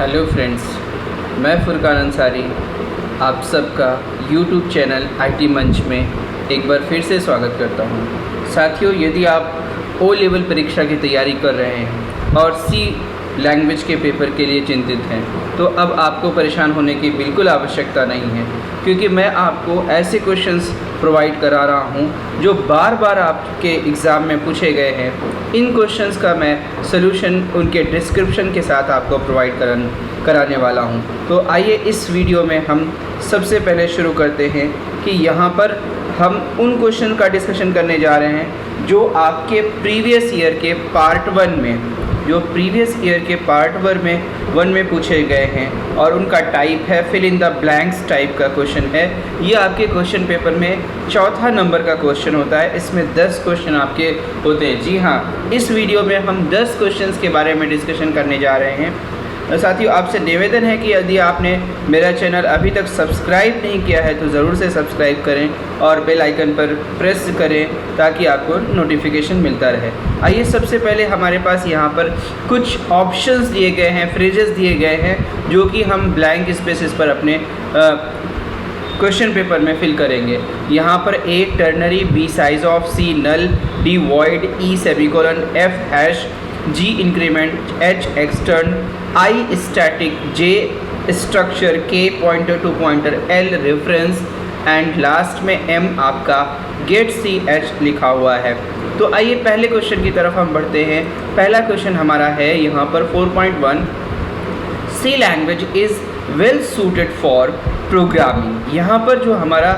Hello friends, मैं फुरकान अंसारी आप सबका यूट्यूब चैनल आईटी मंच में एक बार फिर से स्वागत करता हूं। साथियों, यदि आप ओ लेवल परीक्षा की तैयारी कर रहे हैं और सी लैंग्वेज के पेपर के लिए चिंतित हैं, तो अब आपको परेशान होने की बिल्कुल आवश्यकता नहीं है, क्योंकि मैं आपको ऐसे क्वेश्चंस प्रोवाइड करा रहा हूं जो बार बार आपके एग्ज़ाम में पूछे गए हैं। इन क्वेश्चंस का मैं सलूशन उनके डिस्क्रिप्शन के साथ आपको प्रोवाइड कराने वाला हूं। तो आइए इस वीडियो में हम सबसे पहले शुरू करते हैं कि यहाँ पर हम उन क्वेश्चन का डिस्कशन करने जा रहे हैं जो आपके प्रीवियस ईयर के पार्ट वन में पूछे गए हैं, और उनका टाइप है fill in the blanks type का क्वेश्चन है। ये आपके क्वेश्चन पेपर में चौथा नंबर का क्वेश्चन होता है। इसमें 10 क्वेश्चन आपके होते हैं। जी हाँ, इस वीडियो में हम 10 क्वेश्चंस के बारे में डिस्कशन करने जा रहे हैं। साथियों, आपसे निवेदन है कि यदि आपने मेरा चैनल अभी तक सब्सक्राइब नहीं किया है तो ज़रूर से सब्सक्राइब करें और बेल आइकन पर प्रेस करें ताकि आपको नोटिफिकेशन मिलता रहे। आइए, सबसे पहले हमारे पास यहाँ पर कुछ ऑप्शंस दिए गए हैं, फ्रेजेस दिए गए हैं जो कि हम ब्लैंक स्पेसेस पर अपने क्वेश्चन पेपर में फिल करेंगे। यहाँ पर A ternary, B size of, C null, D void, E semicolon, F hash, G increment, H extern, I static, J structure, K pointer to pointer, L reference and last में M आपका get CH लिखा हुआ है। तो आइए पहले question की तरफ हम बढ़ते हैं। पहला क्वेश्चन हमारा है यहाँ पर 4.1, C language is well suited for programming. यहाँ पर जो हमारा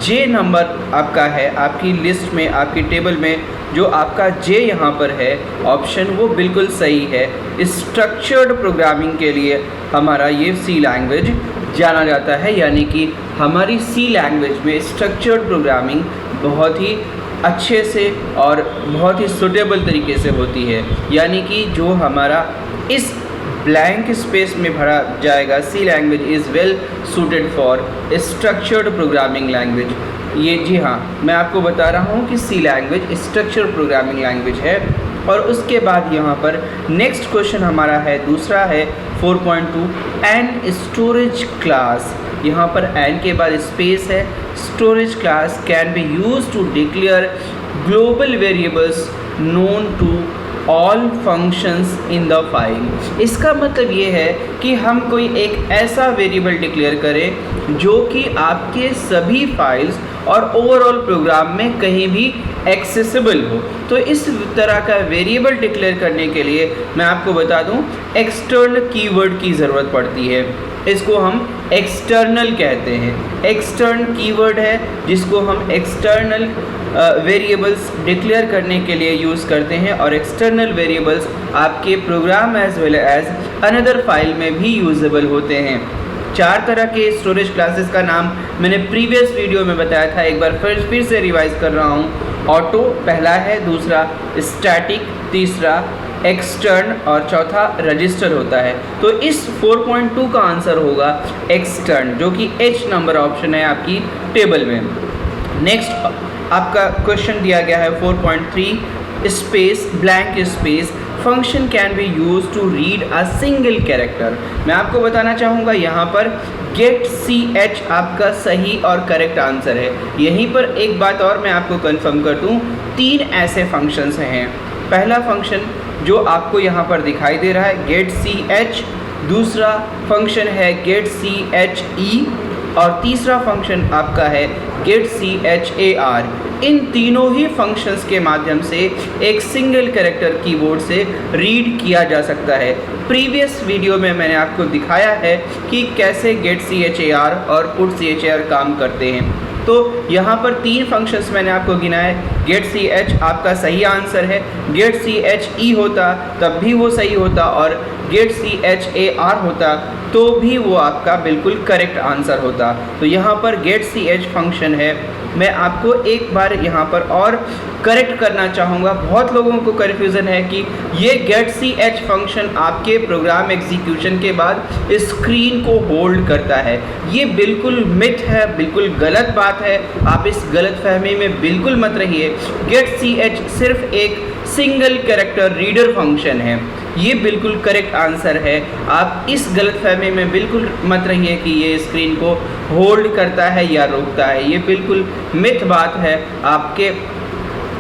J नंबर आपका है, आपकी लिस्ट में, आपकी टेबल में जो आपका J यहाँ पर है ऑप्शन, वो बिल्कुल सही है। स्ट्रक्चर्ड प्रोग्रामिंग के लिए हमारा ये सी लैंग्वेज जाना जाता है, यानी कि हमारी सी लैंग्वेज में स्ट्रक्चर्ड प्रोग्रामिंग बहुत ही अच्छे से और बहुत ही सुटेबल तरीके से होती है। यानी कि जो हमारा इस ब्लैंक स्पेस में भरा जाएगा, C language is well suited for structured programming language. ये जी हाँ, मैं आपको बता रहा हूँ कि C language structured programming language है। और उसके बाद यहाँ पर नेक्स्ट क्वेश्चन हमारा है, दूसरा है 4.2, एंड स्टोरेज क्लास। यहाँ पर एंड के बाद स्पेस है। Storage class can be use to declare global variables known to all functions in the file. इसका मतलब ये है कि हम कोई एक ऐसा वेरिएबल डिक्लेयर करें जो कि आपके सभी फाइल्स और ओवरऑल प्रोग्राम में कहीं भी एक्सेसिबल हो। तो इस तरह का वेरिएबल डिक्लेयर करने के लिए मैं आपको बता दूं, एक्सटर्नल कीवर्ड की ज़रूरत पड़ती है। इसको हम एक्सटर्नल कहते हैं। एक्सटर्नल कीवर्ड है जिसको हम एक्सटर्नल वेरिएबल्स डिक्लेयर करने के लिए यूज़ करते हैं, और एक्सटर्नल वेरिएबल्स आपके program as well as another file में भी यूजेबल होते हैं। 4 तरह के स्टोरेज क्लासेस का नाम मैंने प्रीवियस वीडियो में बताया था, एक बार फिर से रिवाइज कर रहा हूँ। ऑटो पहला है, दूसरा स्टैटिक, तीसरा एक्सटर्न और चौथा रजिस्टर होता है। तो इस 4.2 का आंसर होगा एक्सटर्न, जो कि H नंबर ऑप्शन है आपकी टेबल में। नेक्स्ट आपका क्वेश्चन दिया गया है 4.3, space blank space function can be use to read a single character. मैं आपको बताना चाहूँगा यहाँ पर गेट CH आपका सही और करेक्ट आंसर है। यहीं पर एक बात और मैं आपको कंफर्म कर दूँ, 3 ऐसे फंक्शंस हैं। पहला फंक्शन जो आपको यहाँ पर दिखाई दे रहा है गेट CH, दूसरा फंक्शन है गेट CHE, और तीसरा फंक्शन आपका है गेट CHAR। इन तीनों ही फंक्शंस के माध्यम से एक सिंगल कैरेक्टर कीबोर्ड से रीड किया जा सकता है। प्रीवियस वीडियो में मैंने आपको दिखाया है कि कैसे गेट CHAR और पुट CHAR काम करते हैं। तो यहाँ पर 3 फंक्शंस मैंने आपको गिनाए। गेट CH आपका सही आंसर है। गेट CHE होता तब भी वो सही होता, और गेट CHAR होता तो भी वो आपका बिल्कुल करेक्ट आंसर होता। तो यहाँ पर गेट CH फंक्शन है। मैं आपको एक बार यहाँ पर और करेक्ट करना चाहूँगा, बहुत लोगों को कन्फ्यूज़न है कि ये गेट CH फंक्शन आपके प्रोग्राम एग्जीक्यूशन के बाद स्क्रीन को होल्ड करता है। ये बिल्कुल मिथ है, बिल्कुल गलत बात है। आप इस गलत फहमी में बिल्कुल मत रहिए। गेट CH सिर्फ एक सिंगल कैरेक्टर रीडर फंक्शन है। ये बिल्कुल करेक्ट आंसर है। आप इस गलतफहमी में बिल्कुल मत रहिए कि ये स्क्रीन को होल्ड करता है या रोकता है, ये बिल्कुल मिथ बात है। आपके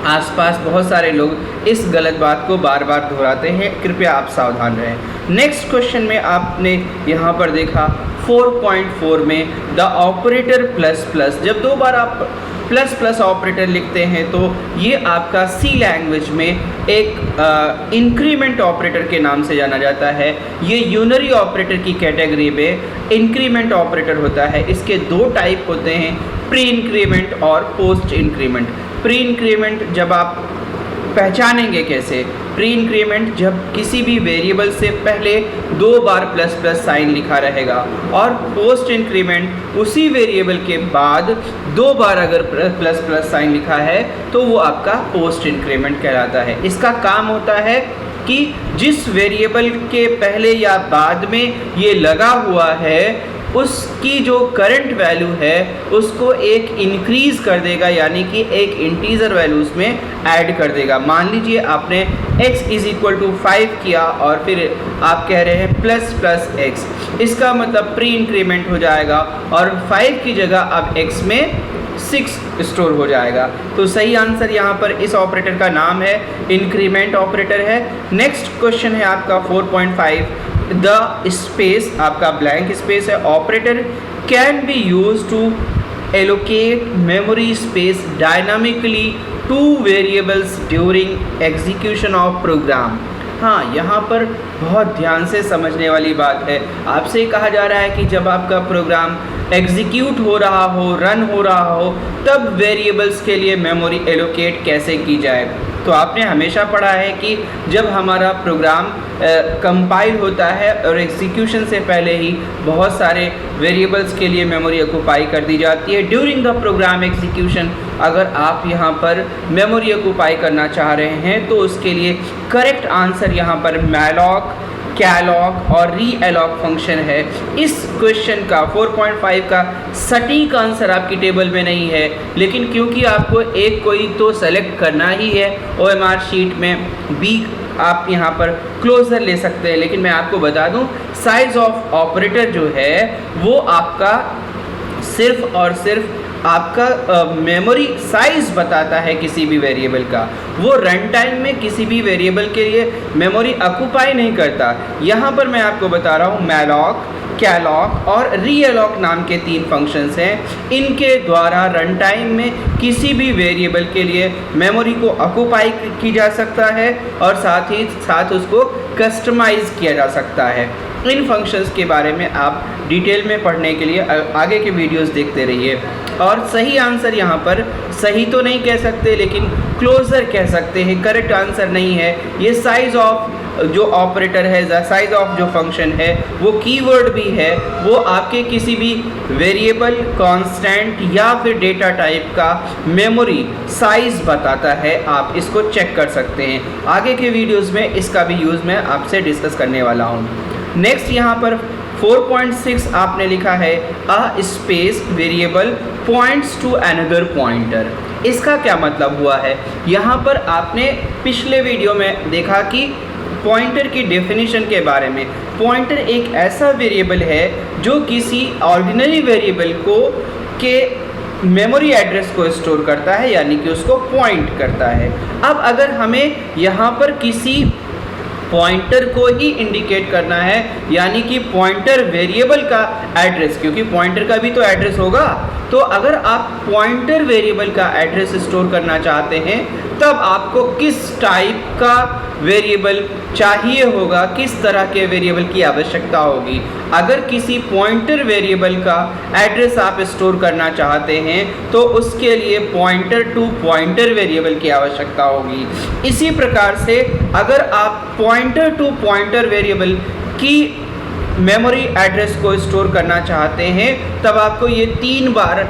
आसपास बहुत सारे लोग इस गलत बात को बार बार दोहराते हैं, कृपया आप सावधान रहें। नेक्स्ट क्वेश्चन में आपने यहाँ पर देखा 4.4 में द ऑपरेटर प्लस प्लस, जब दो बार आप प्लस प्लस ऑपरेटर लिखते हैं तो ये आपका सी लैंग्वेज में एक इंक्रीमेंट ऑपरेटर के नाम से जाना जाता है। ये यूनरी ऑपरेटर की कैटेगरी में इंक्रीमेंट ऑपरेटर होता है। इसके दो टाइप होते हैं, प्री इंक्रीमेंट और पोस्ट इंक्रीमेंट। प्री इंक्रीमेंट जब आप पहचानेंगे कैसे, प्री इंक्रीमेंट जब किसी भी वेरिएबल से पहले दो बार प्लस प्लस साइन लिखा रहेगा, और पोस्ट इंक्रीमेंट उसी वेरिएबल के बाद दो बार अगर प्लस प्लस साइन लिखा है तो वो आपका पोस्ट इंक्रीमेंट कहलाता है। इसका काम होता है कि जिस वेरिएबल के पहले या बाद में ये लगा हुआ है उसकी जो करंट वैल्यू है उसको एक इंक्रीज़ कर देगा, यानी कि एक इंटीजर वैल्यू उसमें ऐड कर देगा। मान लीजिए आपने x = 5 किया और फिर आप कह रहे हैं प्लस प्लस x, इसका मतलब प्री इंक्रीमेंट हो जाएगा और 5 की जगह अब x में 6 स्टोर हो जाएगा। तो सही आंसर यहाँ पर इस ऑपरेटर का नाम है इंक्रीमेंट ऑपरेटर है। नेक्स्ट क्वेश्चन है आपका 4.5 द स्पेस, आपका ब्लैंक स्पेस है, operator can be use to allocate memory space dynamically to variables during execution of program. हाँ, यहाँ पर बहुत ध्यान से समझने वाली बात है। आपसे कहा जा रहा है कि जब आपका प्रोग्राम एग्जीक्यूट हो रहा हो, रन हो रहा हो, तब वेरिएबल्स के लिए मेमोरी एलोकेट कैसे की जाए। तो आपने हमेशा पढ़ा है कि जब हमारा प्रोग्राम कंपाइल होता है और एग्जीक्यूशन से पहले ही बहुत सारे वेरिएबल्स के लिए मेमोरी ऑक्यूपाई कर दी जाती है ड्यूरिंग द प्रोग्राम एग्जीक्यूशन। अगर आप यहाँ पर मेमोरी ऑक्यूपाई करना चाह रहे हैं तो उसके लिए करेक्ट आंसर यहाँ पर मैलॉक, कैलॉक और री एलॉक फंक्शन है। इस क्वेश्चन का 4.5 का सटीक आंसर आपकी टेबल में नहीं है, लेकिन क्योंकि आपको एक कोई तो सेलेक्ट करना ही है OMR शीट में, बी आप यहाँ पर क्लोजर ले सकते हैं। लेकिन मैं आपको बता दूँ साइज ऑफ ऑपरेटर जो है वो आपका सिर्फ और सिर्फ आपका मेमोरी साइज़ बताता है किसी भी वेरिएबल का। वो रन टाइम में किसी भी वेरिएबल के लिए मेमोरी ऑक्यूपाई नहीं करता। यहाँ पर मैं आपको बता रहा हूँ मैलॉक, कैलॉक और रीएलॉक नाम के 3 फंक्शंस हैं। इनके द्वारा रन टाइम में किसी भी वेरिएबल के लिए मेमोरी को ऑक्यूपाई की जा सकता है और साथ ही साथ उसको कस्टमाइज़ किया जा सकता है। इन फंक्शंस के बारे में आप डिटेल में पढ़ने के लिए आगे के वीडियोस देखते रहिए। और सही आंसर यहाँ पर सही तो नहीं कह सकते लेकिन क्लोजर कह सकते हैं, करेक्ट आंसर नहीं है। ये साइज़ ऑफ जो ऑपरेटर है, साइज़ ऑफ जो फंक्शन है वो कीवर्ड भी है, वो आपके किसी भी वेरिएबल, कांस्टेंट या फिर डेटा टाइप का मेमोरी साइज़ बताता है। आप इसको चेक कर सकते हैं। आगे के वीडियोस में इसका भी यूज़ मैं आपसे डिस्कस करने वाला हूँ। नेक्स्ट यहाँ पर 4.6 आपने लिखा है a space variable points to another pointer. इसका क्या मतलब हुआ है? यहाँ पर आपने पिछले वीडियो में देखा कि पॉइंटर की डेफिनेशन के बारे में। पॉइंटर एक ऐसा वेरिएबल है जो किसी ऑर्डिनरी वेरिएबल को के मेमोरी एड्रेस को स्टोर करता है, यानी कि उसको पॉइंट करता है। अब अगर हमें यहाँ पर किसी पॉइंटर को ही इंडिकेट करना है, यानी कि पॉइंटर वेरिएबल का एड्रेस, क्योंकि पॉइंटर का भी तो एड्रेस होगा, तो अगर आप पॉइंटर वेरिएबल का एड्रेस स्टोर करना चाहते हैं तब आपको किस टाइप का वेरिएबल चाहिए होगा, किस तरह के वेरिएबल की आवश्यकता होगी। अगर किसी पॉइंटर वेरिएबल का एड्रेस आप स्टोर करना चाहते हैं तो उसके लिए पॉइंटर टू पॉइंटर वेरिएबल की आवश्यकता होगी। इसी प्रकार से अगर आप पॉइंटर टू पॉइंटर वेरिएबल की मेमोरी एड्रेस को स्टोर करना चाहते हैं तब आपको ये 3 बार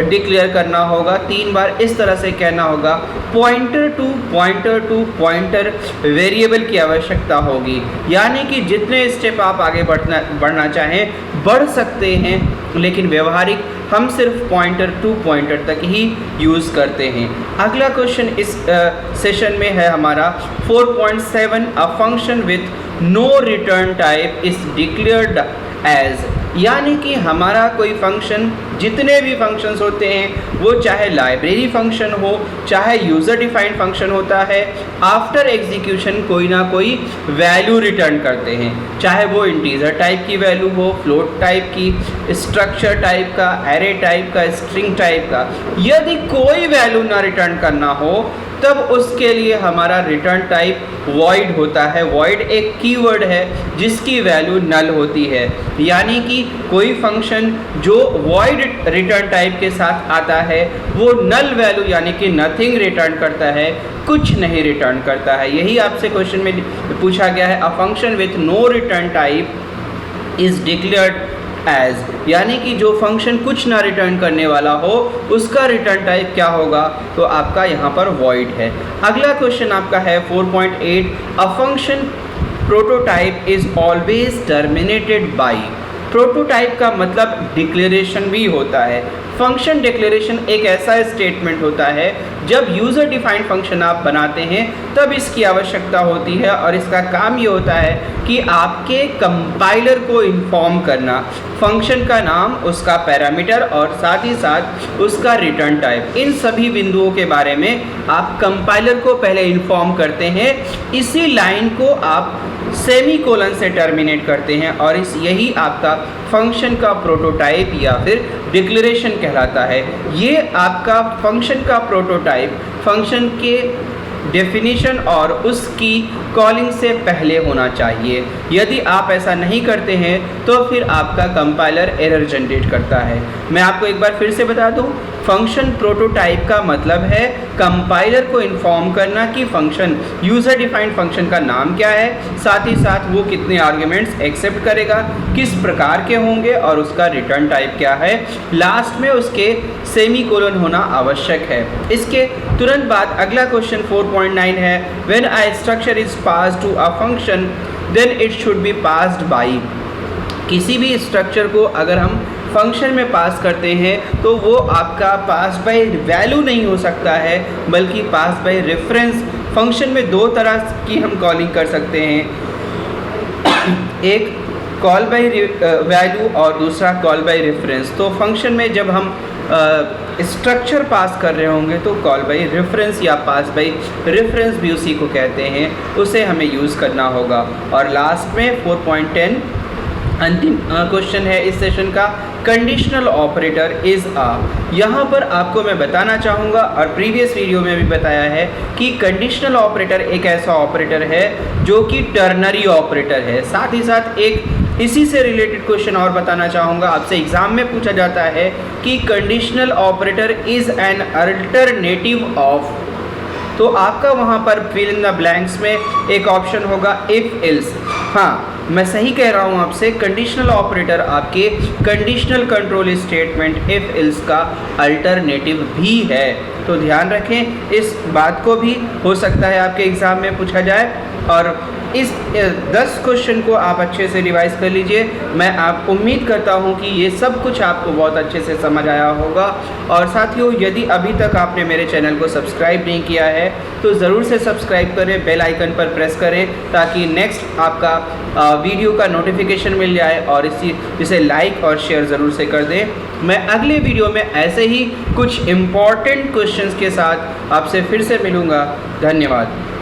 डिक्लेयर करना होगा, 3 बार इस तरह से कहना होगा, पॉइंटर टू पॉइंटर वेरिएबल की आवश्यकता होगी। यानी कि जितने स्टेप आप आगे बढ़ना चाहें बढ़ सकते हैं, लेकिन व्यवहारिक हम सिर्फ पॉइंटर टू पॉइंटर तक ही यूज़ करते हैं। अगला क्वेश्चन इस सेशन में है हमारा 4.7 a function with no return type is declared as, यानी कि हमारा कोई फंक्शन, जितने भी फंक्शंस होते हैं वो चाहे लाइब्रेरी फंक्शन हो चाहे यूज़र डिफाइंड फंक्शन होता है, आफ्टर एग्जीक्यूशन कोई ना कोई वैल्यू रिटर्न करते हैं, चाहे वो इंटीजर टाइप की वैल्यू हो, फ्लोट टाइप की, स्ट्रक्चर टाइप का, एरे टाइप का, स्ट्रिंग टाइप का। यदि कोई वैल्यू ना रिटर्न करना हो तब उसके लिए हमारा रिटर्न टाइप वॉइड होता है। वॉइड एक कीवर्ड है जिसकी वैल्यू नल होती है, यानी कि कोई फंक्शन जो वॉइड रिटर्न टाइप के साथ आता है वो नल वैल्यू यानी कि नथिंग रिटर्न करता है, कुछ नहीं रिटर्न करता है। यही आपसे क्वेश्चन में पूछा गया है, a function with no return type is declared as, यानी कि जो फंक्शन कुछ ना रिटर्न करने वाला हो उसका रिटर्न टाइप क्या होगा, तो आपका यहाँ पर वॉइड है। अगला क्वेश्चन आपका है 4.8, a function prototype is always terminated by. Prototype का मतलब डिक्लेरेशन भी होता है। फंक्शन डिक्लेरेशन एक ऐसा स्टेटमेंट होता है जब यूज़र डिफाइंड फंक्शन आप बनाते हैं तब इसकी आवश्यकता होती है, और इसका काम ये होता है कि आपके कंपाइलर को इन्फॉर्म करना फंक्शन का नाम, उसका पैरामीटर और साथ ही साथ उसका रिटर्न टाइप। इन सभी बिंदुओं के बारे में आप कंपाइलर को पहले इन्फॉर्म करते हैं, इसी लाइन को आप सेमी कोलन से टर्मिनेट करते हैं और यही आपका फंक्शन का प्रोटोटाइप या फिर डिक्लेरेशन कहलाता है। ये आपका फंक्शन का प्रोटोटाइप फंक्शन के डेफिनेशन और उसकी कॉलिंग से पहले होना चाहिए। यदि आप ऐसा नहीं करते हैं तो फिर आपका कंपाइलर एरर जनरेट करता है। मैं आपको एक बार फिर से बता दूं, फंक्शन प्रोटोटाइप का मतलब है कंपाइलर को इन्फॉर्म करना कि फंक्शन, यूज़र डिफाइंड फंक्शन का नाम क्या है, साथ ही साथ वो कितने आर्ग्यूमेंट्स एक्सेप्ट करेगा, किस प्रकार के होंगे और उसका रिटर्न टाइप क्या है। लास्ट में उसके सेमी कोलन होना आवश्यक है। इसके तुरंत बाद अगला क्वेश्चन 4.9 है, when a structure is passed to a function then it should be passed by. किसी भी स्ट्रक्चर को अगर हम फंक्शन में पास करते हैं तो वो आपका पास बाय वैल्यू नहीं हो सकता है बल्कि पास बाय रेफरेंस। फंक्शन में दो तरह की हम कॉलिंग कर सकते हैं, एक कॉल बाय वैल्यू और दूसरा कॉल बाय रेफरेंस। तो फंक्शन में जब हम स्ट्रक्चर पास कर रहे होंगे तो कॉल बाय रेफरेंस या पास बाय रेफरेंस भी उसी को कहते हैं, उसे हमें यूज़ करना होगा। और लास्ट में 4.10 अंतिम क्वेश्चन है इस सेशन का, कंडीशनल ऑपरेटर इज़ अ। यहाँ पर आपको मैं बताना चाहूँगा और प्रीवियस वीडियो में भी बताया है कि कंडीशनल ऑपरेटर एक ऐसा ऑपरेटर है जो कि टर्नरी ऑपरेटर है। साथ ही साथ एक इसी से रिलेटेड क्वेश्चन और बताना चाहूँगा, आपसे एग्जाम में पूछा जाता है कि conditional operator is an alternative of. तो आपका वहाँ पर फिल इन द ब्लैंक्स में एक ऑप्शन होगा इफ़ एल्स। हाँ, मैं सही कह रहा हूँ आपसे, कंडीशनल ऑपरेटर आपके conditional control statement if else का अल्टरनेटिव भी है। तो ध्यान रखें, इस बात को भी हो सकता है आपके एग्ज़ाम में पूछा जाए। और इस 10 क्वेश्चन को आप अच्छे से रिवाइज कर लीजिए। मैं आप उम्मीद करता हूं कि ये सब कुछ आपको बहुत अच्छे से समझ आया होगा। और साथियों, यदि अभी तक आपने मेरे चैनल को सब्सक्राइब नहीं किया है तो ज़रूर से सब्सक्राइब करें, बेल आइकन पर प्रेस करें ताकि नेक्स्ट आपका वीडियो का नोटिफिकेशन मिल जाए, और इसे लाइक और शेयर ज़रूर से कर दें। मैं अगले वीडियो में ऐसे ही कुछ इम्पॉर्टेंट क्वेश्चंस के साथ आपसे फिर से मिलूँगा। धन्यवाद।